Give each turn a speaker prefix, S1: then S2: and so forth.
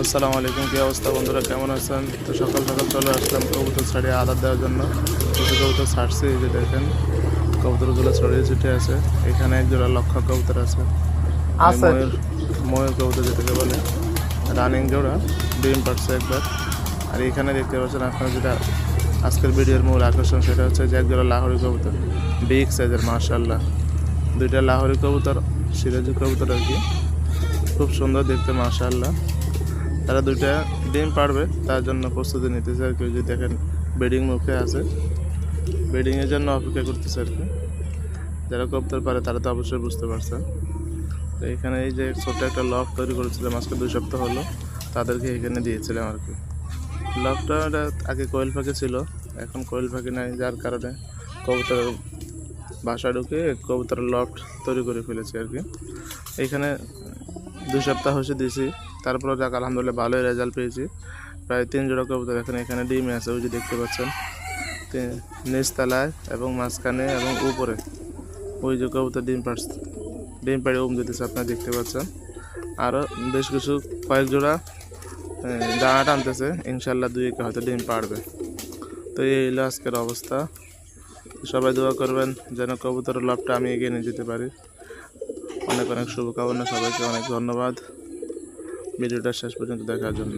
S1: আসসালামু আলাইকুম। কী অবস্থা বন্ধুরা, কেমন আছেন? তো সকাল সকাল চলে আসলাম কবুতর ছাড়িয়ে আদার দেওয়ার জন্য। কিছু কবুতর ছাড়ছি, এই যে দেখেন কবুতরগুলো ছড়িয়ে ছিটে আছে। এখানে এক জোড়া লক্ষা কবুতর আছে, মানে
S2: আছে।
S1: ময়ূর ময়ূর কবুতর যেটাকে বলে। রানিং জোড়া, ডিম পাড়ছে একবার। আর এখানে দেখতে পাচ্ছেন আপনার যেটা আজকের ভিডিওর মূল আকর্ষণ, সেটা হচ্ছে যে এক জোড়া লাহোরি কবুতর, বিগ সাইজের মাশাআল্লাহ। দুইটা লাহোরি কবুতর, সিরাজি কবুতর আর কি, খুব সুন্দর দেখতে মাশাআল্লাহ। তারা দুইটা ডিম পারবে, তার জন্য প্রস্তুতি নিতেছে আর কি। যদি দেখেন বেডিং মুখে আছে, বেডিংয়ের জন্য অপেক্ষা করতেছে আর কি। যারা কবুতর পারে তারা তো অবশ্যই বুঝতে পারছেন। তো এখানে এই যে ছোট্ট একটা লফ তৈরি করেছিলাম আজকে 2 সপ্তাহ হলো, তাদেরকে এখানে দিয়েছিলাম আর কি। লফটা আগে কোয়েল পাখি ছিল, এখন কোয়েল পাখি নাই, যার কারণে কবুতর বাসা ঢুকে কবুতরের লফট তৈরি করে ফেলেছি আর কি। এইখানে 2 সপ্তাহ হয়েছে দিয়েছি, তারপরে যাক আলহামদুলিল্লাহ ভালোই রেজাল্ট পেয়েছি। প্রায় 3 জোড়া কবুতর এখানে ডিমে আছে, ওই যে দেখতে পাচ্ছেন নিচতলায় এবং মাঝখানে এবং উপরে ওই যে কবুতর ডিম পাড়ে দিতেছে, আপনারা দেখতে পাচ্ছেন। আরও বেশ কিছু কয়েক জোড়া দানা টানতেছে, ইনশাল্লাহ 2-1 হয়তো ডিম পাড়বে। তো এই হলো আজকের অবস্থা। সবাই দোয়া করবেন যেন কবুতরের লাভটা আমি এগিয়ে নিয়ে যেতে পারি। অনেক অনেক শুভকামনা, সবাইকে অনেক ধন্যবাদ ভিডিওটা শেষ পর্যন্ত দেখার জন্য।